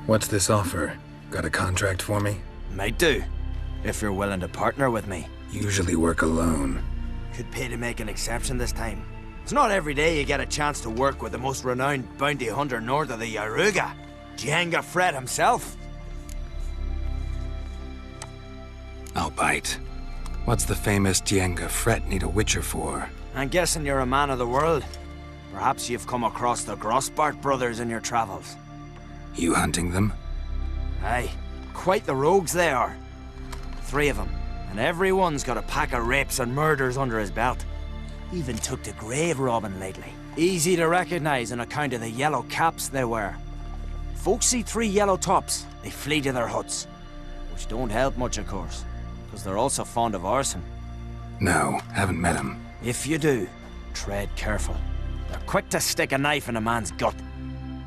What's this offer? Got a contract for me? Might do, if you're willing to partner with me. Usually work alone. Could pay to make an exception this time. It's not every day you get a chance to work with the most renowned bounty hunter north of the Yaruga, Jenga Fred himself. I'll bite. What's the famous Jenga Fred need a witcher for? I'm guessing you're a man of the world. Perhaps you've come across the Grossbart brothers in your travels. You hunting them? Aye, quite the rogues they are. 3 of them, and every one's got a pack of rapes and murders under his belt. Even took to grave robbing lately. Easy to recognize on account of the yellow caps they wear. Folks see 3 yellow tops, they flee to their huts. Which don't help much, of course, because they're also fond of arson. No, haven't met them. If you do, tread careful. They're quick to stick a knife in a man's gut.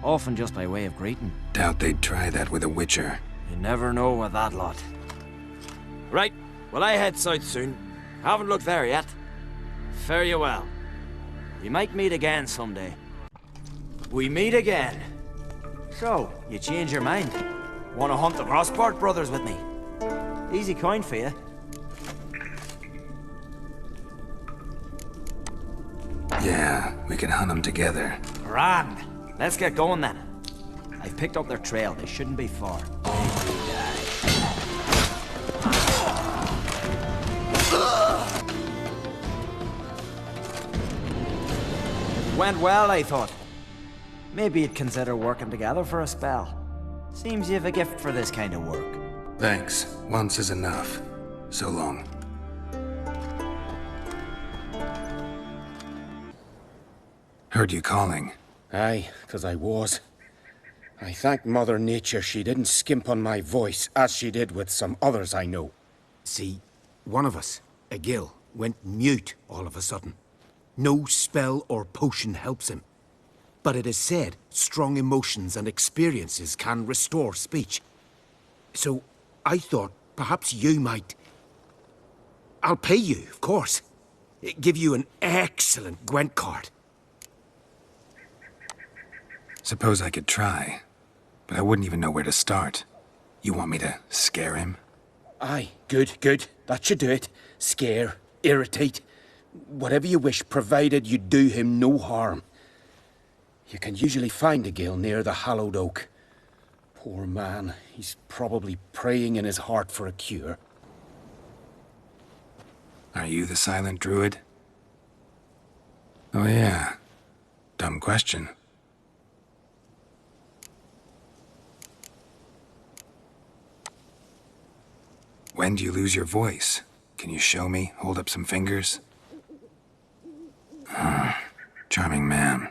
Often just by way of greeting. Doubt they'd try that with a witcher. You never know with that lot. Right, well I head south soon. Haven't looked there yet. Fare you well. We might meet again someday. We meet again. So, you change your mind? Want to hunt the Grossbart brothers with me? Easy coin for you. Yeah, we can hunt them together. Grand. Let's get going then. I've picked up their trail. They shouldn't be far. Went well, I thought. Maybe you'd consider working together for a spell. Seems you have a gift for this kind of work. Thanks. Once is enough. So long. Heard you calling. Aye, 'cause I was. I thank Mother Nature she didn't skimp on my voice, as she did with some others I know. See, one of us, a gill, went mute all of a sudden. No spell or potion helps him. But it is said strong emotions and experiences can restore speech. So I thought perhaps you might... I'll pay you, of course. Give you an excellent Gwent card. Suppose I could try, but I wouldn't even know where to start. You want me to scare him? Aye, good, good. That should do it. Scare, irritate, whatever you wish, provided you do him no harm. You can usually find a gill near the hallowed oak. Poor man, he's probably praying in his heart for a cure. Are you the silent druid? Oh yeah. Dumb question. When do you lose your voice? Can you show me? Hold up some fingers? Charming man.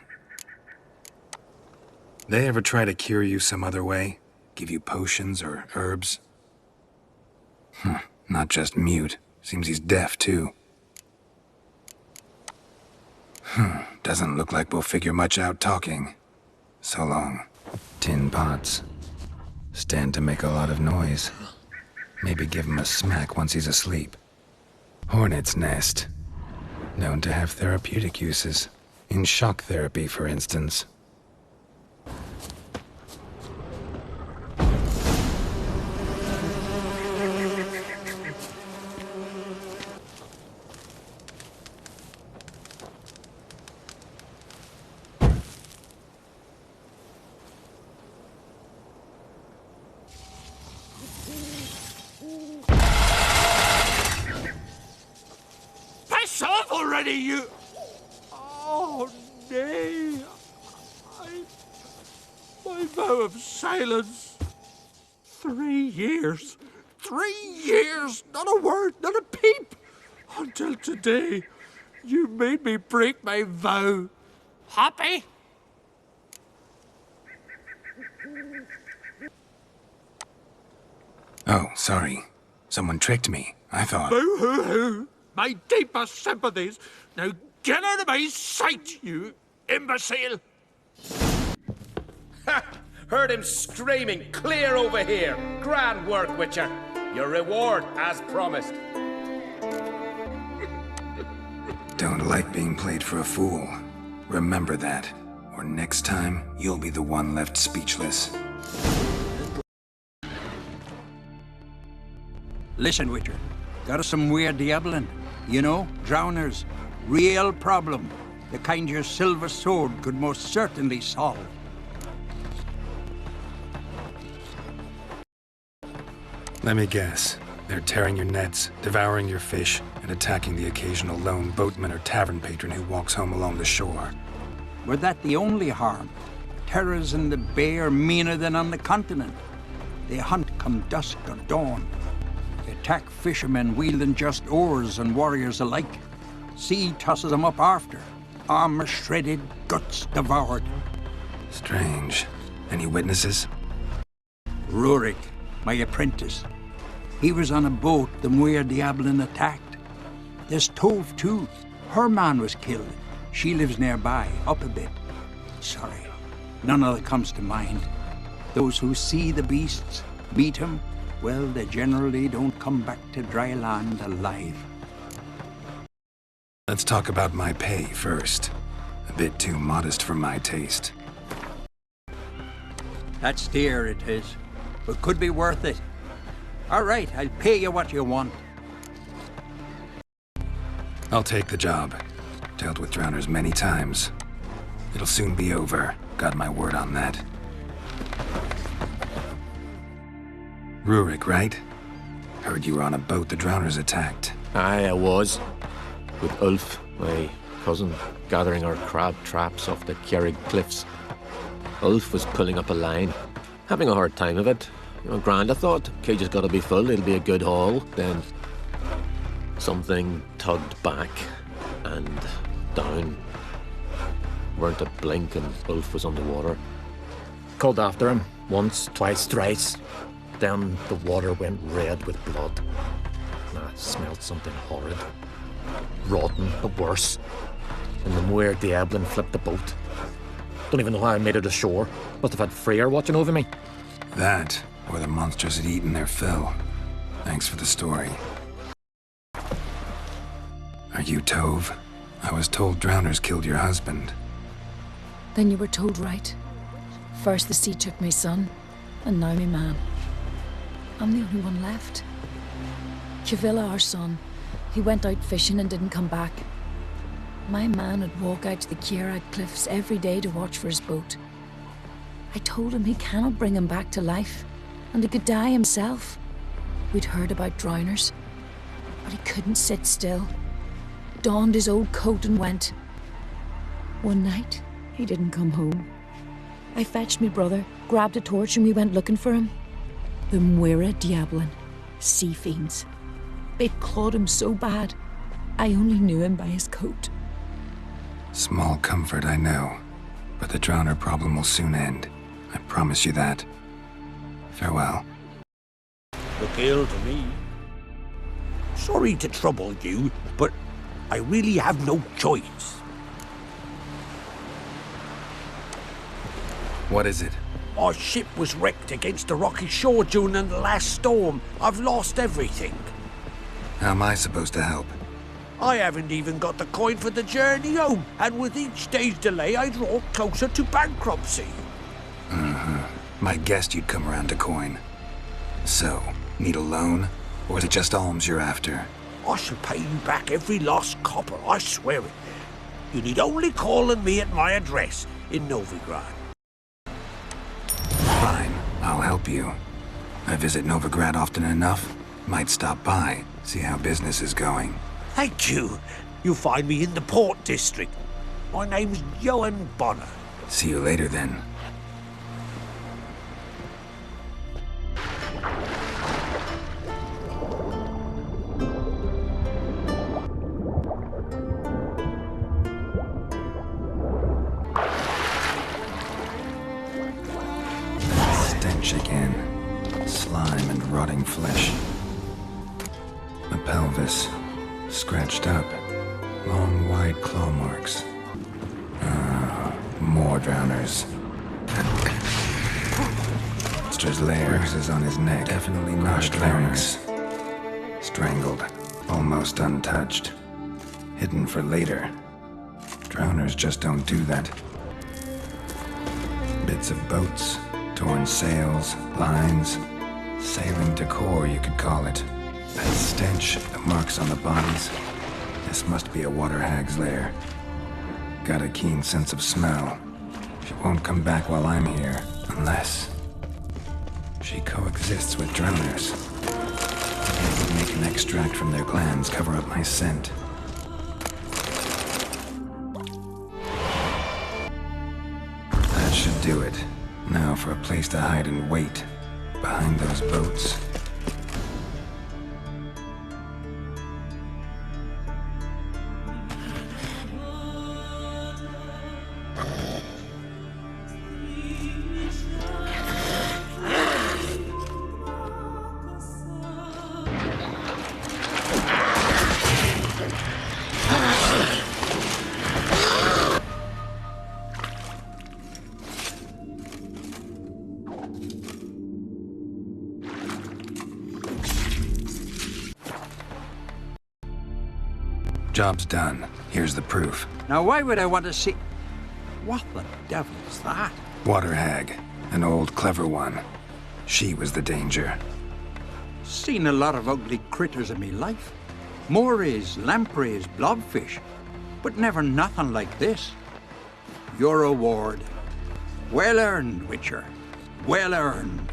They ever try to cure you some other way? Give you potions or herbs? Not just mute. Seems he's deaf, too. Doesn't look like we'll figure much out talking. So long. Tin pots. Stand to make a lot of noise. Maybe give him a smack once he's asleep. Hornet's nest. Known to have therapeutic uses. In shock therapy, for instance. Piss off already, you... Oh, nay. My vow of silence. 3 years. 3 years! Not a word, not a peep! Until today, you made me break my vow. Happy? Oh, sorry. Someone tricked me. I thought... Boo-hoo-hoo! My deepest sympathies. Now get out of my sight, you imbecile! Ha! Heard him screaming, clear over here. Grand work, Witcher. Your reward, as promised. Don't like being played for a fool. Remember that, or next time, you'll be the one left speechless. Listen, Witcher. Got us some weird diabling. You know, drowners. Real problem. The kind your silver sword could most certainly solve. Let me guess. They're tearing your nets, devouring your fish, and attacking the occasional lone boatman or tavern patron who walks home along the shore. Were that the only harm? Terrors in the bay are meaner than on the continent. They hunt come dusk or dawn. They attack fishermen wielding just oars and warriors alike. Sea tosses them up after. Armor shredded, guts devoured. Strange. Any witnesses? Rurik, my apprentice. He was on a boat the Muir Diablin attacked. There's Tove, too. Her man was killed. She lives nearby, up a bit. Sorry, none of that comes to mind. Those who see the beasts, meet him, well, they generally don't come back to dry land alive. Let's talk about my pay first. A bit too modest for my taste. That's dear, it is, but could be worth it. All right, I'll pay you what you want. I'll take the job. Dealt with drowners many times. It'll soon be over. Got my word on that. Rurik, right? Heard you were on a boat the drowners attacked. Aye, I was. With Ulf, my cousin, gathering our crab traps off the Kjerrig cliffs. Ulf was pulling up a line, having a hard time of it. You know, grand, I thought. Cage has got to be full, it'll be a good haul. Then something tugged back and down. Weren't a blink and Ulf was underwater. Called after him, once, twice, thrice. Then the water went red with blood. And I smelled something horrid. Rotten, but worse. And the Muir Diablin flipped the boat. Don't even know how I made it ashore. Must have had Freyr watching over me. That, or the monsters had eaten their fill. Thanks for the story. Are you Tove? I was told drowners killed your husband. Then you were told right. First the sea took my son, and now my man. I'm the only one left. Kjavilla, our son, he went out fishing and didn't come back. My man would walk out to the Kjerrig cliffs every day to watch for his boat. I told him he cannot bring him back to life, and he could die himself. We'd heard about drowners, but he couldn't sit still. Donned his old coat and went. One night, he didn't come home. I fetched me brother, grabbed a torch, and we went looking for him. The Muira Diablin, sea fiends. They'd clawed him so bad, I only knew him by his coat. Small comfort, I know. But the drowner problem will soon end. I promise you that. Farewell. Look ill to me. Sorry to trouble you, but I really have no choice. What is it? Our ship was wrecked against the rocky shore during the last storm. I've lost everything. How am I supposed to help? I haven't even got the coin for the journey home, and with each day's delay, I draw closer to bankruptcy. I guessed you'd come around to coin. So, need a loan? Or is it just alms you're after? I shall pay you back every lost copper, I swear it. You need only call on me at my address in Novigrad. Fine, I'll help you. I visit Novigrad often enough. Might stop by, see how business is going. Thank you. You'll find me in the Port District. My name's Johan Bonner. See you later then. Stench again. Slime and rotting flesh. The pelvis. Scratched up. Long, wide claw marks. More drowners. Monster's lair. Bruises on his neck. Definitely not larynx. Strangled. Almost untouched. Hidden for later. Drowners just don't do that. Bits of boats. Torn sails. Lines. Sailing decor, you could call it. That stench, the marks on the bodies. This must be a water hag's lair. Got a keen sense of smell. She won't come back while I'm here, unless she coexists with drowners. Maybe make an extract from their glands cover up my scent. That should do it. Now for a place to hide and wait. Behind those boats. Job's done. Here's the proof. Now, why would I want to see... What the devil's that? Water hag. An old, clever one. She was the danger. Seen a lot of ugly critters in me life. Morays, lampreys, blobfish. But never nothing like this. Your reward. Well earned, Witcher. Well earned.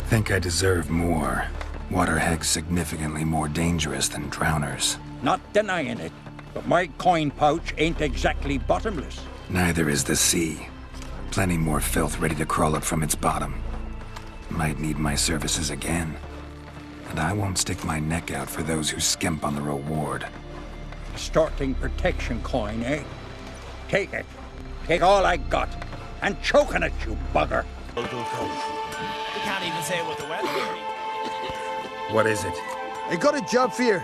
Think I deserve more. Water hag's significantly more dangerous than drowners. Not denying it, but my coin pouch ain't exactly bottomless. Neither is the sea. Plenty more filth ready to crawl up from its bottom. Might need my services again. And I won't stick my neck out for those who skimp on the reward. Starting protection coin, eh? Take it. Take all I got. And choking it, you bugger. We can't even say what the weather will be. What is it? I got a job for you.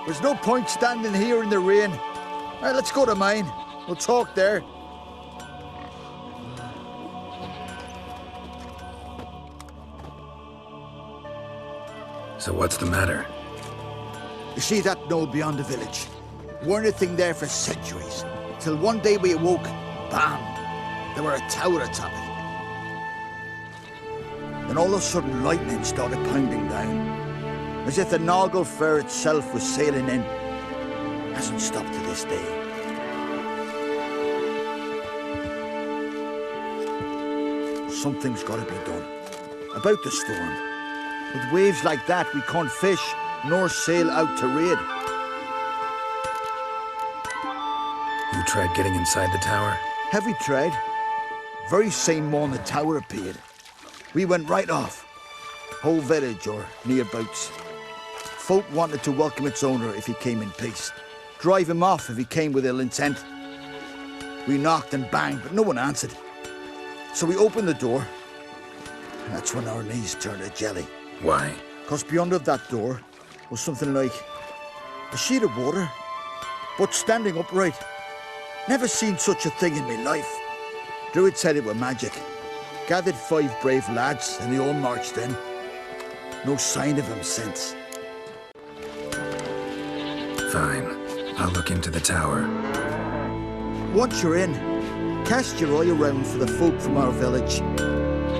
There's no point standing here in the rain. Right, let's go to mine. We'll talk there. So what's the matter? You see that knoll beyond the village? Weren't a thing there for centuries. Till one day we awoke, bam! There were a tower atop it. Then all of a sudden lightning started pounding down. As if the Noggle Fair itself was sailing in. Hasn't stopped to this day. Something's got to be done. About the storm. With waves like that, we can't fish, nor sail out to raid. You tried getting inside the tower? Heavy tried. Very same morning the tower appeared. We went right off. Whole village or nearabouts. Folk wanted to welcome its owner if he came in peace. Drive him off if he came with ill intent. We knocked and banged, but no one answered. So we opened the door. And that's when our knees turned to jelly. Why? Because beyond of that door was something like a sheet of water, but standing upright. Never seen such a thing in my life. Druid said it were magic. Gathered 5 brave lads and they all marched in. No sign of him since. Fine. I'll look into the tower. Once you're in, cast your eye around for the folk from our village.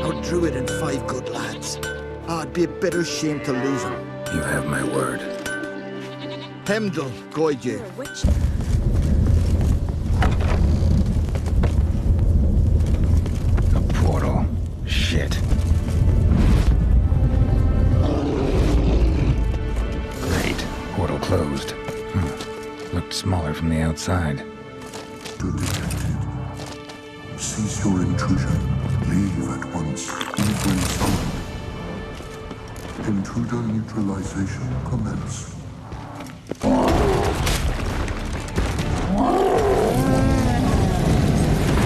Our Druid and 5 good lads. It'd be a bitter shame to lose them. You have my word. Hemdall, guide you. A portal. Shit. Great. Portal closed. Looked smaller from the outside. Detected. Cease your intrusion. Leave at once. Influence summoned. Intruder neutralization commence.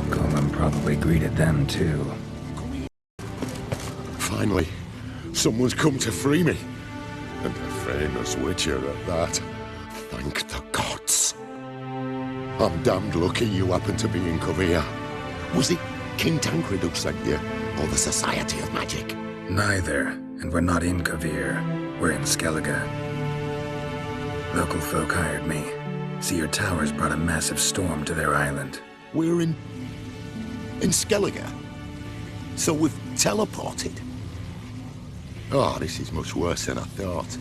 Coleman probably greeted them too. Finally, someone's come to free me. And a famous witcher at that. Thank the gods. I'm damned lucky you happen to be in Kovir. Was it King Tancred who sent you, or the Society of Magic? Neither, and we're not in Kovir. We're in Skellige. Local folk hired me. See, your towers brought a massive storm to their island. We're in Skellige. So we've teleported. Oh, this is much worse than I thought.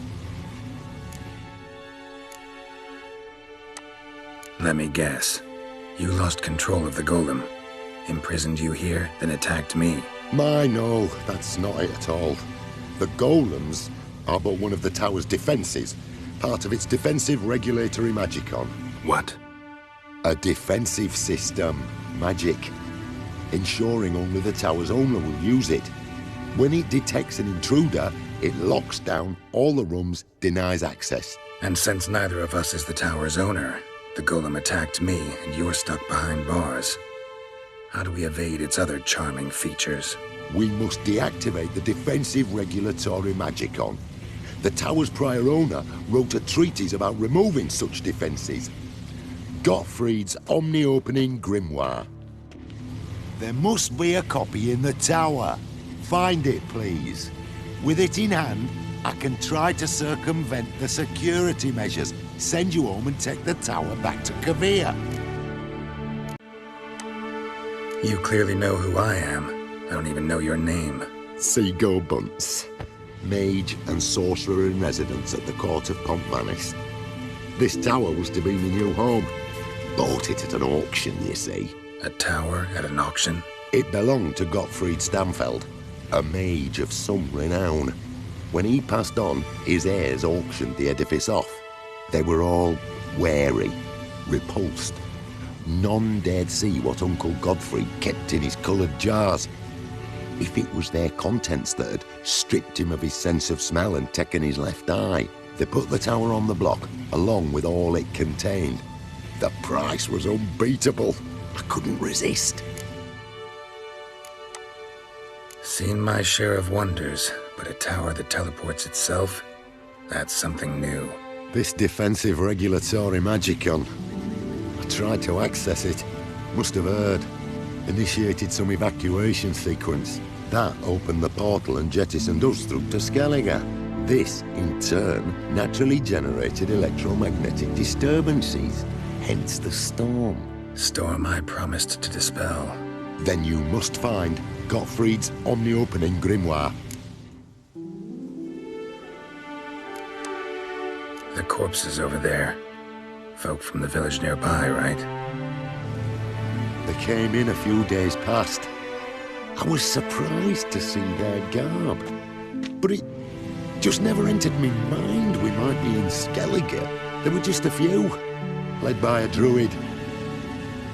Let me guess. You lost control of the golem. Imprisoned you here, then attacked me. No, that's not it at all. The golems are but one of the tower's defenses, part of its defensive regulatory magicon. What? A defensive system. Magic. Ensuring only the tower's owner will use it. When it detects an intruder, it locks down all the rooms, denies access. And since neither of us is the tower's owner, the golem attacked me and you're stuck behind bars. How do we evade its other charming features? We must deactivate the defensive regulatory magicon. The tower's prior owner wrote a treatise about removing such defenses. Gottfried's Omni-Opening Grimoire. There must be a copy in the tower. Find it, please. With it in hand, I can try to circumvent the security measures, send you home and take the tower back to Kavir. You clearly know who I am. I don't even know your name. Seagull Bunce. Mage and sorcerer in residence at the court of Pontvanis. This tower was to be my new home. Bought it at an auction, you see. A tower at an auction? It belonged to Gottfried Stamfeld, a mage of some renown. When he passed on, his heirs auctioned the edifice off. They were all wary, repulsed. None dared see what Uncle Godfrey kept in his coloured jars. If it was their contents that had stripped him of his sense of smell and taken his left eye, they put the tower on the block, along with all it contained. The price was unbeatable. I couldn't resist. Seen my share of wonders, but a tower that teleports itself? That's something new. This defensive regulatory magicon. I tried to access it. Must have heard. Initiated some evacuation sequence. That opened the portal and jettisoned us through to Skellige. This, in turn, naturally generated electromagnetic disturbances. Hence the storm. Storm I promised to dispel. Then you must find Gottfried's Omni-Opening Grimoire. The corpses over there. Folk from the village nearby, right? They came in a few days past. I was surprised to see their garb. But it just never entered my mind we might be in Skellige. There were just a few, led by a druid.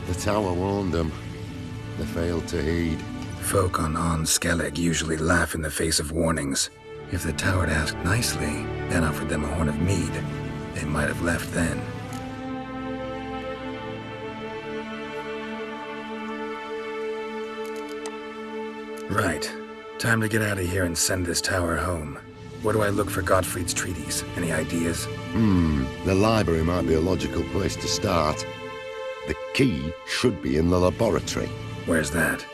The tower warned them. They failed to heed. Folk on Skellige usually laugh in the face of warnings. If the tower had asked nicely, then offered them a horn of mead, they might have left then. Right. Time to get out of here and send this tower home. Where do I look for Gottfried's treatise? Any ideas? The library might be a logical place to start. The key should be in the laboratory. Where's that?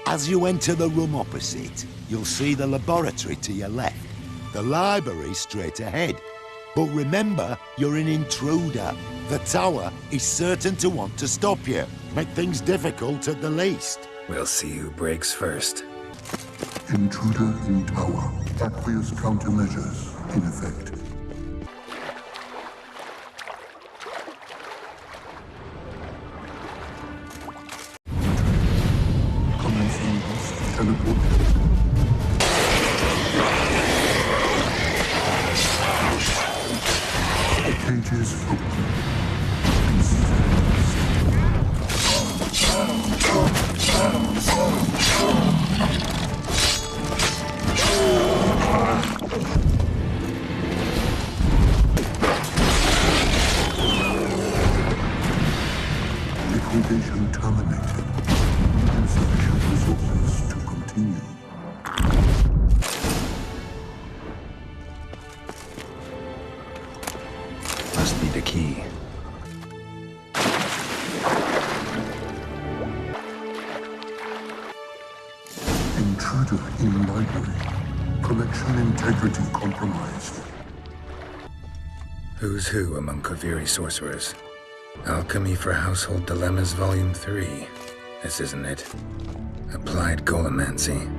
As you enter the room opposite, you'll see the laboratory to your left. The library straight ahead. But remember, you're an intruder. The tower is certain to want to stop you. Make things difficult at the least. We'll see who breaks first. Intruder in tower. Aqueous countermeasures in effect. Commencing host teleport. Cages open. Liquidation terminated. Insufficient resources to continue. Must be the key. Intruder in library. Collection integrity compromised. Who's who among Kaviri sorcerers? Alchemy for Household Dilemmas, Volume 3. This isn't it. Applied colomancy.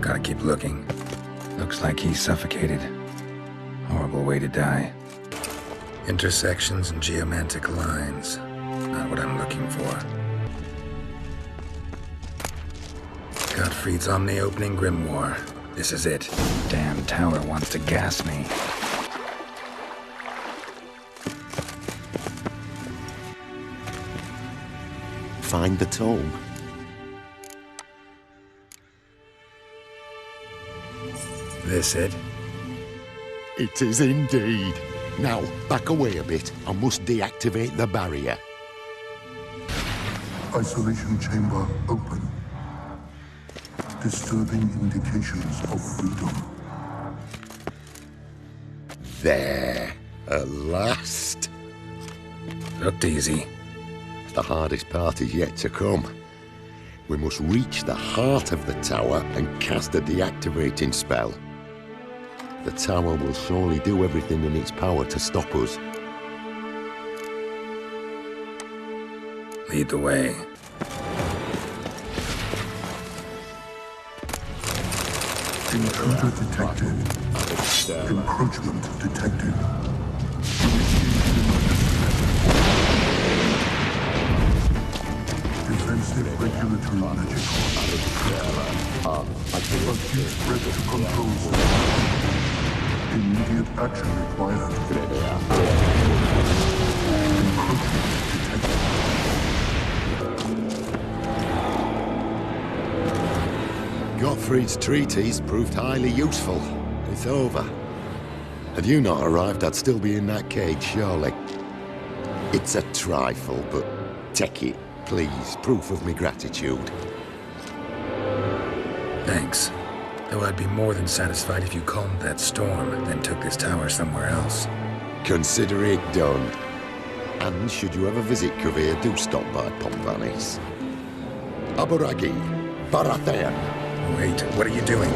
Gotta keep looking. Looks like he's suffocated. Horrible way to die. Intersections and geomantic lines. Not what I'm looking for. Gottfried's Omni-Opening Grimoire. This is it. Damn tower wants to gas me. Find the tome. This it? It is indeed. Now, back away a bit. I must deactivate the barrier. Isolation chamber open. Disturbing indications of freedom. There. At last. Looked easy. The hardest part is yet to come. We must reach the heart of the tower and cast a deactivating spell. The tower will surely do everything in its power to stop us. Lead the way. Intruder detected. Encroachment detected. Defensive regulatory magic. Acute threat to controls. Immediate action required. Encroachment detected. Gottfried's treatise proved highly useful. It's over. Had you not arrived, I'd still be in that cage, surely. It's a trifle, but take it, please. Proof of me gratitude. Thanks. Though I'd be more than satisfied if you calmed that storm, then took this tower somewhere else. Consider it done. And should you ever visit Kovir, do stop by Pompanis. Aburagi, Barathan. Wait, what are you doing?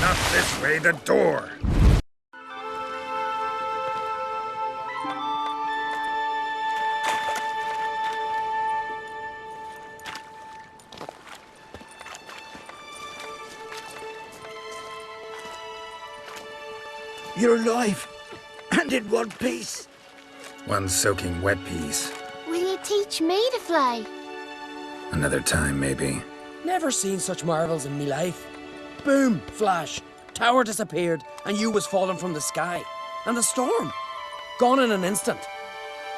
Not this way, the door! You're alive, and in one piece. One soaking wet piece. Will you teach me to fly? Another time, maybe. Never seen such marvels in me life. Boom, flash, tower disappeared, and you was falling from the sky. And the storm, gone in an instant.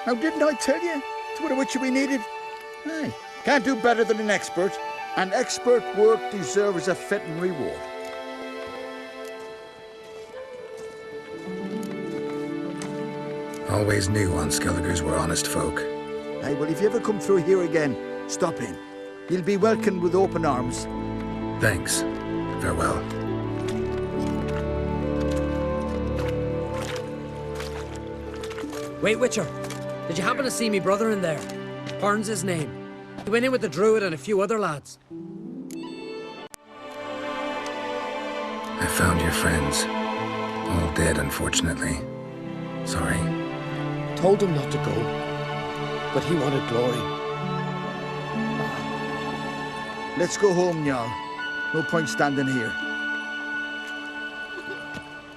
Now, didn't I tell you? It's what which we needed. Hey, can't do better than an expert. And expert work deserves a fitting reward. Always knew Unskelligers were honest folk. Hey, well, if you ever come through here again, stop in. You'll be welcomed with open arms. Thanks. Farewell. Wait, Witcher. Did you happen to see me brother in there? Hearn's his name. He went in with the druid and a few other lads. I found your friends. All dead, unfortunately. Sorry. Told him not to go, but he wanted glory. Let's go home, Jarl. No point standing here.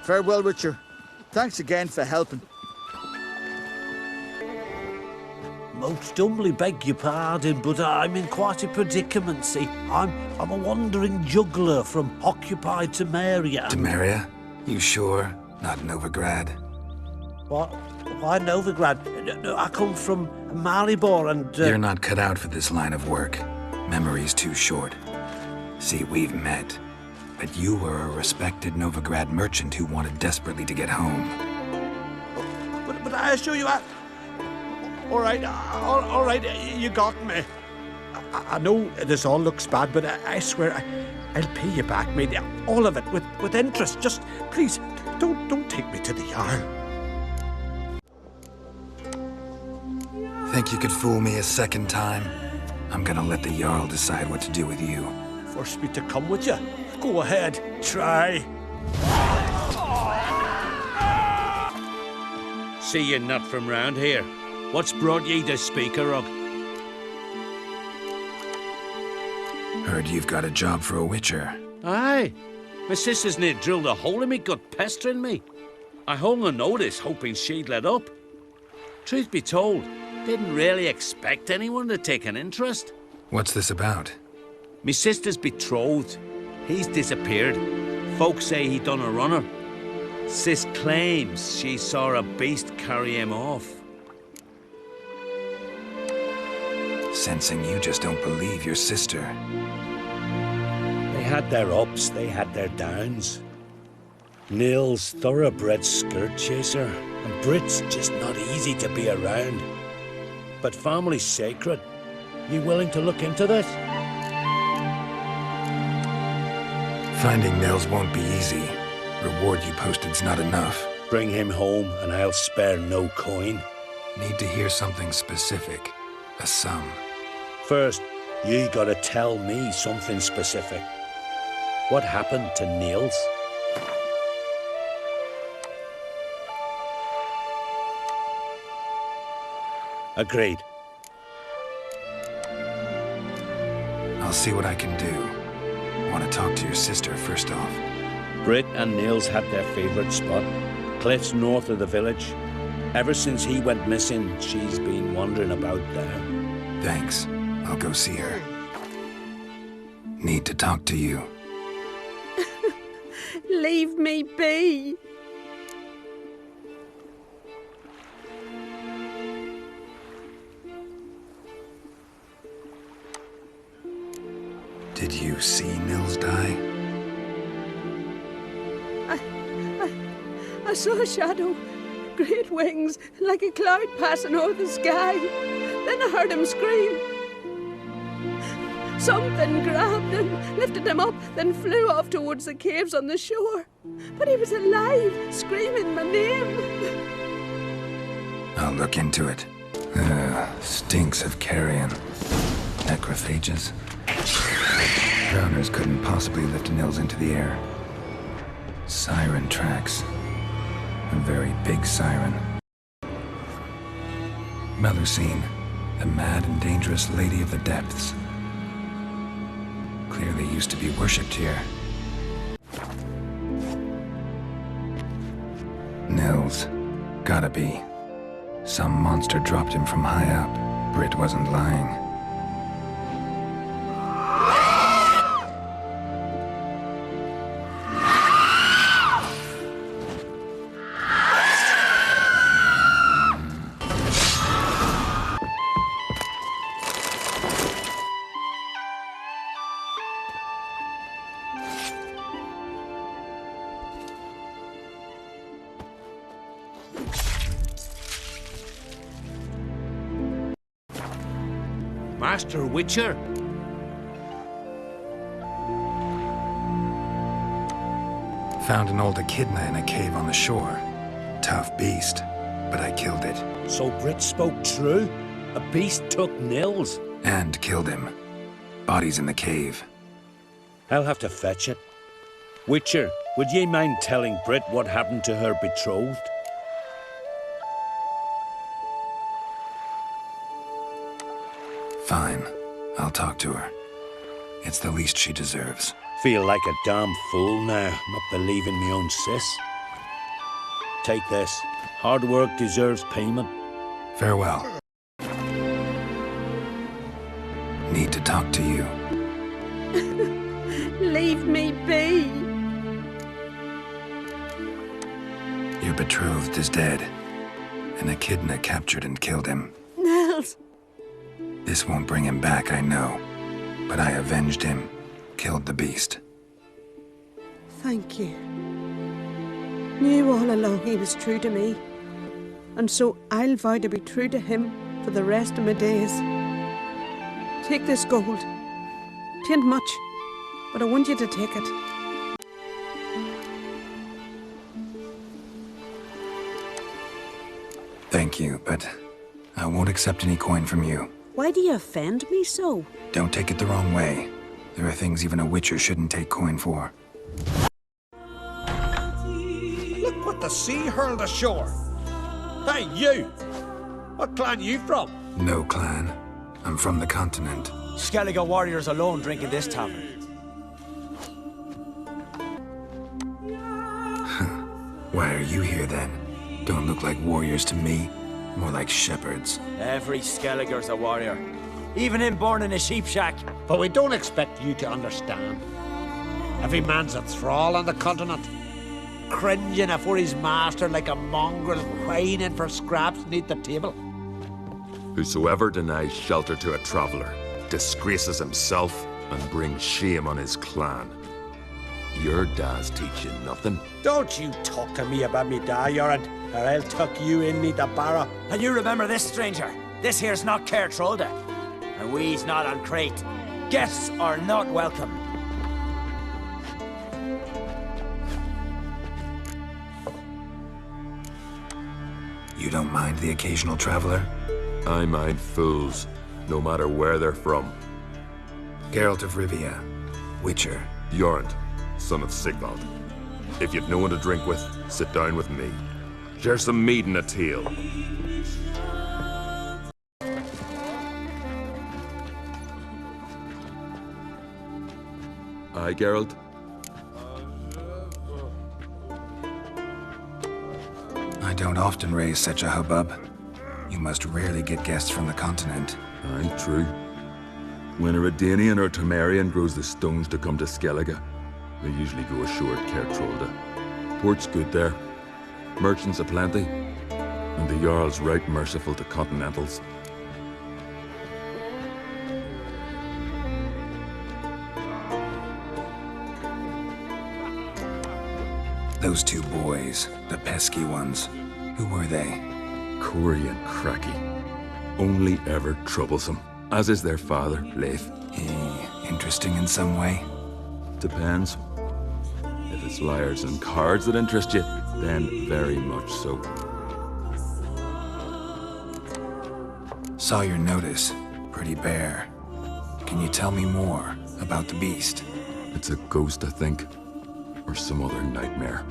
Farewell, Witcher. Thanks again for helping. Most humbly beg your pardon, but I'm in quite a predicament, see. I'm a wandering juggler from occupied Temeria. Temeria? You sure? Not Novigrad? What? Why Novigrad? No, I come from Maribor and... You're not cut out for this line of work. Memory's too short. See, we've met. But you were a respected Novigrad merchant who wanted desperately to get home. But I assure you, all right, you got me. I know this all looks bad, but I swear I'll pay you back, mate. All of it, with interest. Just, please, don't take me to the Jarl. Think you could fool me a second time? I'm gonna let the Jarl decide what to do with you. Force me to come with you? Go ahead, try. See you're not from round here. What's brought ye to Speaker Rug? Heard you've got a job for a witcher. Aye. My sister's near drilled a hole in me gut, pestering me. I hung a notice, hoping she'd let up. Truth be told, didn't really expect anyone to take an interest. What's this about? Me sister's betrothed. He's disappeared. Folks say he done a runner. Sis claims she saw a beast carry him off. Sensing you just don't believe your sister. They had their ups, they had their downs. Neil's thoroughbred skirt chaser, and Brit's just not easy to be around. But family's sacred. You willing to look into this? Finding Nils won't be easy. Reward you posted's not enough. Bring him home and I'll spare no coin. Need to hear something specific. A sum. First, you gotta tell me something specific. What happened to Niels? Agreed. I'll see what I can do. Want to talk to your sister first off. Brit and Niels had their favourite spot, cliffs north of the village. Ever since he went missing, she's been wandering about there. Thanks. I'll go see her. Need to talk to you. Leave me be. Did you see Nils die? I saw a shadow, great wings, like a cloud passing over the sky. Then I heard him scream. Something grabbed him, lifted him up, then flew off towards the caves on the shore. But he was alive, screaming my name. I'll look into it. Stinks of carrion. Necrophages. Drowners couldn't possibly lift Nils into the air. Siren tracks. A very big siren. Melusine, the mad and dangerous lady of the depths. Clearly used to be worshipped here. Nils. Gotta be. Some monster dropped him from high up. Brit wasn't lying. Master Witcher? Found an old echidna in a cave on the shore. Tough beast, but I killed it. So Brit spoke true? A beast took Nils? And killed him. Body's in the cave. I'll have to fetch it. Witcher, would ye mind telling Brit what happened to her betrothed? Fine. I'll talk to her. It's the least she deserves. Feel like a damn fool now, not believing me own sis. Take this. Hard work deserves payment. Farewell. Need to talk to you. Leave me be. Your betrothed is dead. An echidna captured and killed him. Nils. This won't bring him back, I know. But I avenged him. Killed the beast. Thank you. Knew all along he was true to me. And so I'll vow to be true to him for the rest of my days. Take this gold. 'Tain't much, but I want you to take it. Thank you, but I won't accept any coin from you. Why do you offend me so? Don't take it the wrong way. There are things even a witcher shouldn't take coin for. Look what the sea hurled ashore. Hey, you! What clan you from? No clan. I'm from the continent. Skellige warriors alone drink in this tavern. Why are you here then? Don't look like warriors to me. More like shepherds. Every Skellige's a warrior. Even him born in a sheep shack. But we don't expect you to understand. Every man's a thrall on the continent, cringing afore his master like a mongrel whining for scraps beneath the table. Whosoever denies shelter to a traveller disgraces himself and brings shame on his clan. Your da's teach you nothing. Don't you talk to me about me da, Yoran, or I'll tuck you in me the barrow. And you remember this, stranger. This here's not Caer Trolda, and we's not on Crete. Guests are not welcome. You don't mind the occasional traveler? I mind fools, no matter where they're from. Geralt of Rivia, Witcher. Jorund, son of Sigvald. If you've no one to drink with, sit down with me. Share some mead and a tale. Aye, Geralt? I don't often raise such a hubbub. You must rarely get guests from the continent. Aye, true. When a Redanian or Temerian grows the stones to come to Skellige, they usually go ashore at Caer Trolda. Port's good there. Merchants aplenty. And the Jarl's right merciful to continentals. Those two boys, the pesky ones, who were they? Corey and Cracky. Only ever troublesome, as is their father, Leif. He interesting in some way? Depends. If it's liars and cards that interest you, then very much so. Saw your notice. Pretty bare. Can you tell me more about the beast? It's a ghost, I think. Or some other nightmare.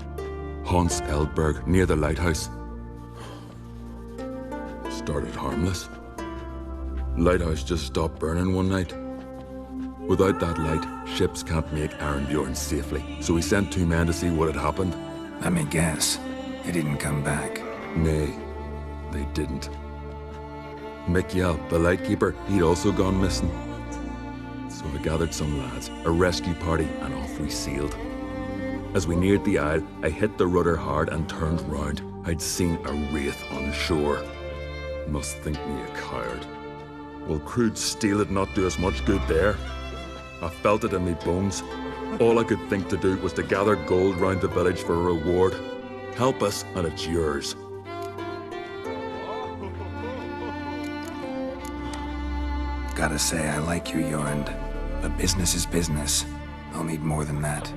Haunts Eldberg, near the lighthouse. Started harmless. Lighthouse just stopped burning one night. Without that light, ships can't make Arenbjorn safely, so we sent 2 men to see what had happened. Let me guess. It didn't come back. Nay, they didn't. Mikjal, the lightkeeper, he'd also gone missing. So I gathered some lads, a rescue party, and off we sailed. As we neared the isle, I hit the rudder hard and turned round. I'd seen a wraith on shore. Must think me a coward. Will crude steel it not do us much good there? I felt it in me bones. All I could think to do was to gather gold round the village for a reward. Help us, and it's yours. Gotta say, I like you, Jorund. But business is business. I'll need more than that.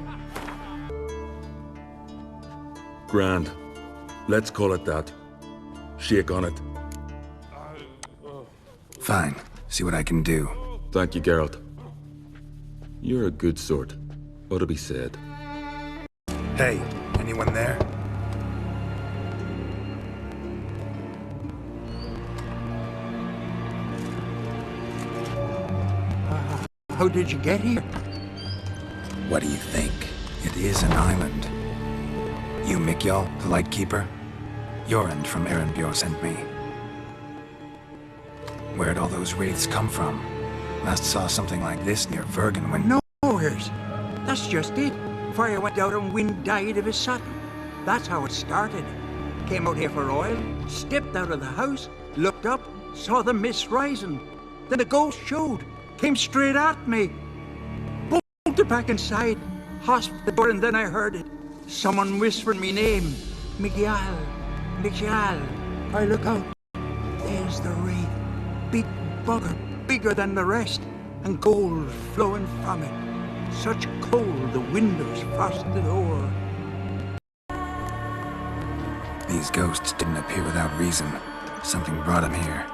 Grand. Let's call it that. Shake on it. Fine. See what I can do. Thank you, Geralt. You're a good sort. Ought to be said. Hey, anyone there? How did you get here? What do you think? It is an island. You, Mikjal, the Lightkeeper? Jorund from Arenbjorn sent me. Where'd all those wraiths come from? Last saw something like this near Vergen when... Nowheres. That's just it. Fire went out and wind died of his satin. That's how it started. Came out here for oil, stepped out of the house, looked up, saw the mist rising. Then a ghost showed, came straight at me. Bolted back inside, hosped the door, and then I heard it. Someone whispering me name. Mikjal. Mikjal. I look out. There's the wraith. Big bugger, bigger than the rest, and gold flowing from it. Such cold the windows frosted o'er. These ghosts didn't appear without reason. Something brought them here.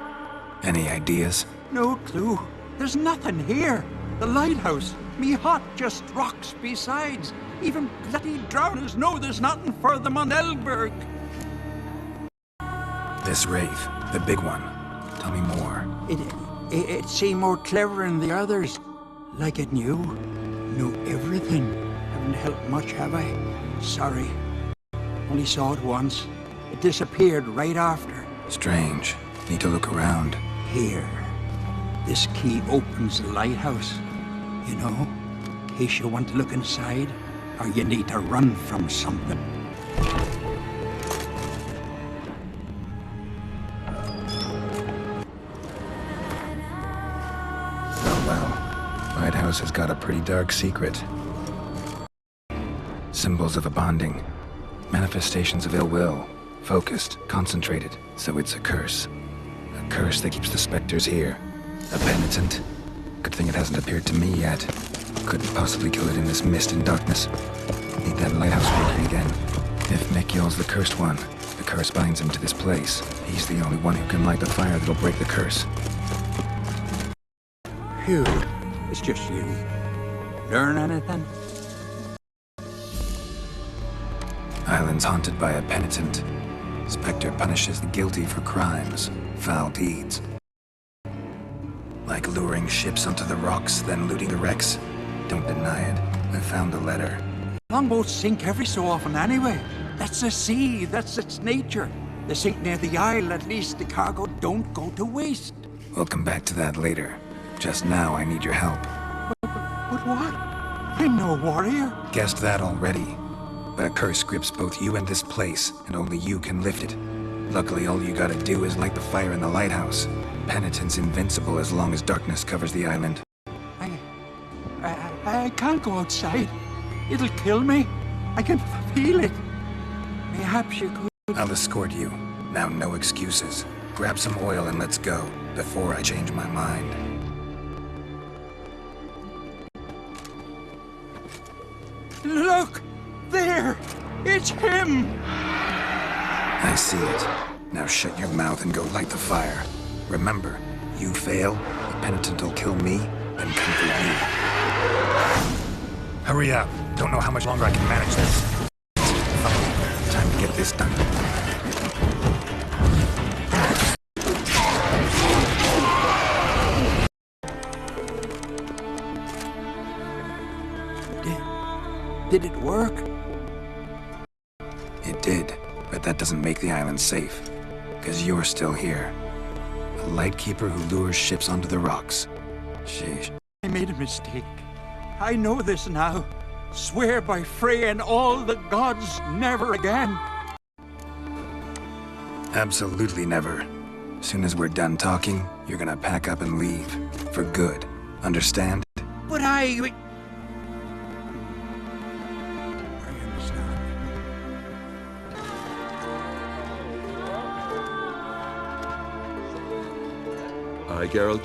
Any ideas? No clue. There's nothing here. The lighthouse, me hut, just rocks besides. Even bloody drowners know there's nothing for them on Eldberg. This wraith, The big one. Tell me more. It seemed more clever than the others. Like it knew everything. Haven't helped much, have I? Sorry. Only saw it once. It disappeared right after. Strange. Need to look around. Here. This key opens the lighthouse. You know, in case you want to look inside, or you need to run from something. Lighthouse has got a pretty dark secret. Symbols of a bonding. Manifestations of ill will. Focused, concentrated. So it's a curse. A curse that keeps the specters here. A penitent. Good thing it hasn't appeared to me yet. Couldn't possibly kill it in this mist and darkness. Need that lighthouse working again. If Mekiel's the cursed one, the curse binds him to this place. He's the only one who can light the fire that'll break the curse. Phew. It's just you. Learn anything? Island's haunted by a penitent. Spectre punishes the guilty for crimes, foul deeds. Like luring ships onto the rocks, then looting the wrecks. Don't deny it. I found a letter. Longboats sink every so often anyway. That's the sea, that's its nature. They sink near the isle, at least the cargo don't go to waste. We'll come back to that later. Just now, I need your help. But what? I'm no warrior. Guessed that already. But a curse grips both you and this place, and only you can lift it. Luckily, all you gotta do is light the fire in the lighthouse. Penitent's invincible as long as darkness covers the island. I can't go outside. It'll kill me. I can feel it. Perhaps you could... I'll escort you. Now, no excuses. Grab some oil and let's go, before I change my mind. Look! There! It's him! I see it. Now shut your mouth and go light the fire. Remember, you fail, the penitent will kill me, then come for you. Hurry up. Don't know how much longer I can manage this. Time to get this done. Did it work? It did, but that doesn't make the island safe. Because you're still here. A lightkeeper who lures ships onto the rocks. Sheesh. I made a mistake. I know this now. Swear by Frey and all the gods, never again. Absolutely never. Soon as we're done talking, you're gonna pack up and leave. For good. Understand? But I understand. Aye, Geralt.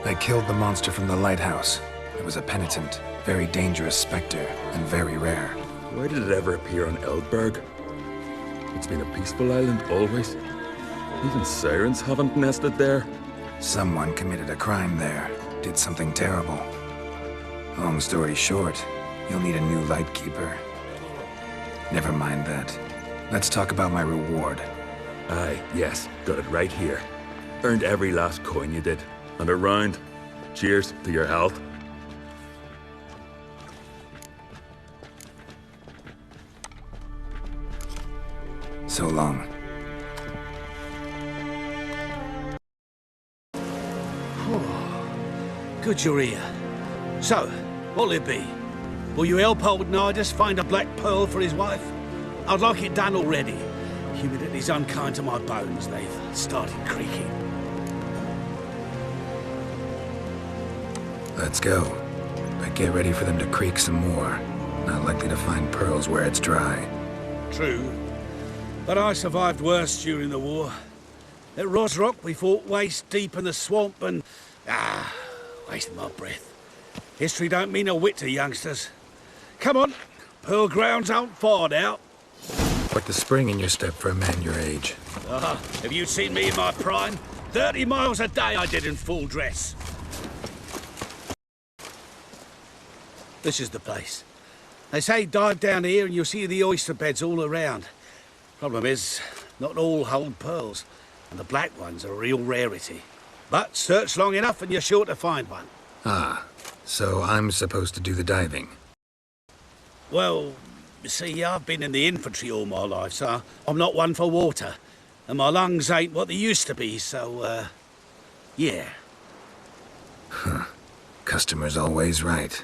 I killed the monster from the lighthouse. It was a penitent, very dangerous specter, and very rare. Why did it ever appear on Eldberg? It's been a peaceful island, always. Even sirens haven't nested there. Someone committed a crime there, did something terrible. Long story short, you'll need a new lightkeeper. Never mind that. Let's talk about my reward. Aye, yes, got it right here. Earned every last coin you did. And a round. Cheers to your health. So long. Good you're here. So, what'll it be? Will you help old Nidus find a black pearl for his wife? I'd like it done already. Humidity's unkind to my bones. They've started creaking. Let's go. But get ready for them to creak some more. Not likely to find pearls where it's dry. True. But I survived worse during the war. At Rosrock, we fought waist deep in the swamp and... wasting my breath. History don't mean a whit to youngsters. Come on, Pearl Grounds aren't far now. Quite the spring in your step for a man your age. Have you seen me in my prime? 30 miles a day I did in full dress. This is the place. They say dive down here and you'll see the oyster beds all around. Problem is, not all hold pearls, and the black ones are a real rarity. But search long enough and you're sure to find one. Ah, so I'm supposed to do the diving. Well, you see, I've been in the infantry all my life, so I'm not one for water. And my lungs ain't what they used to be, so, yeah. Huh. Customer's always right.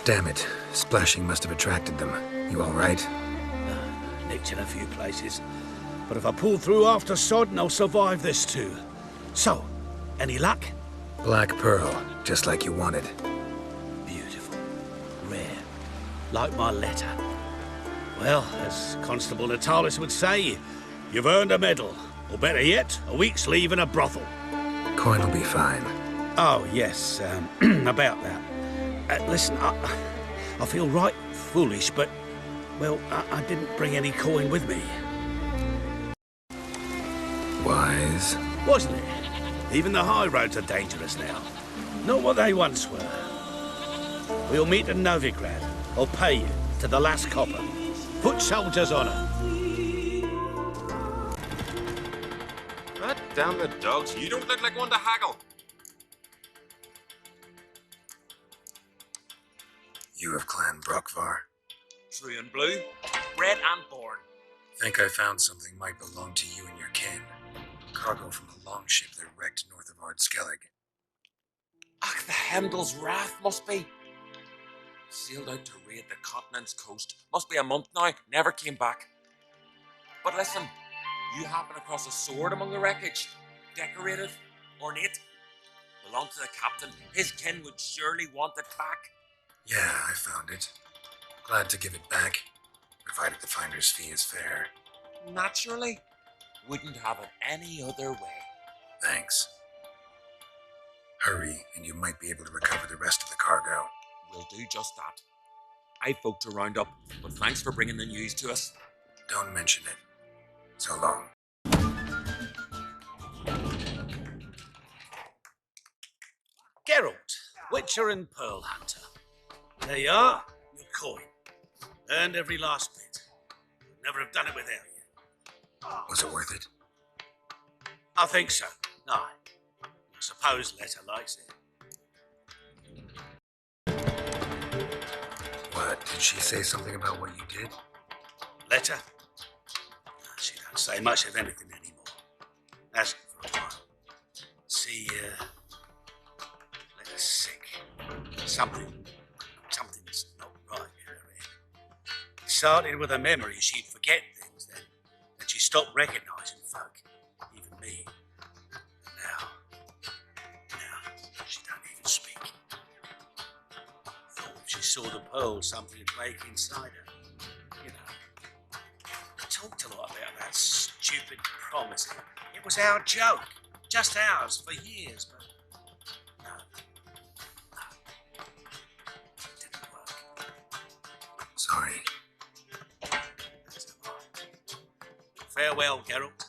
Damn it. Splashing must have attracted them. You all right? Nicked in a few places. But if I pull through after Sodden, I'll survive this too. So, any luck? Black pearl, just like you wanted. Beautiful. Rare. Like my letter. Well, as Constable Natalis would say, you've earned a medal. Or better yet, a week's leave in a brothel. Coin will be fine. Oh, yes, about that. Listen, I feel right foolish, but, well, I didn't bring any coin with me. Wise. Wasn't it? Even the high roads are dangerous now. Not what they once were. We'll meet in Novigrad. I'll pay you to the last copper. Foot soldiers' honour. God damn the dogs. You don't look like one to haggle. You of Clan Brockvar? True and blue, red and born. Think I found something might belong to you and your kin. Cargo from a longship that wrecked north of Ardskellig. Ach, the Heimdall's Wrath must be. Sailed out to raid the continent's coast. Must be a month now, never came back. But listen, you happen across a sword among the wreckage. Decorated, ornate. Belonged to the captain. His kin would surely want it back. Yeah, I found it. Glad to give it back, provided the finder's fee is fair. Naturally. Wouldn't have it any other way. Thanks. Hurry, and you might be able to recover the rest of the cargo. We'll do just that. I've folk to round up, but thanks for bringing the news to us. Don't mention it. So long. Geralt, Witcher and Pearl Hunter. There you are, your coin. Earned every last bit. Never have done it without you. Was it worth it? I think so. Aye. I suppose Letter likes it. What, did she say something about what you did? Letter? She don't say much of anything anymore. Hasn't for a while. See, Letter's sick. Something's not right in her head. It started with a memory she'd forget things, then she stopped recognising folk, even me. Now, she don't even speak. Thought if she saw the pearl, something would break inside her. You know. I talked a lot about that stupid promise. It was our joke. Just ours for years, but no. It didn't work. Sorry. That's all right. Farewell, Geralt.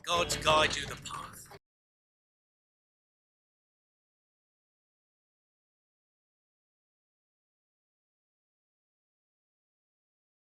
Gods guide you the path.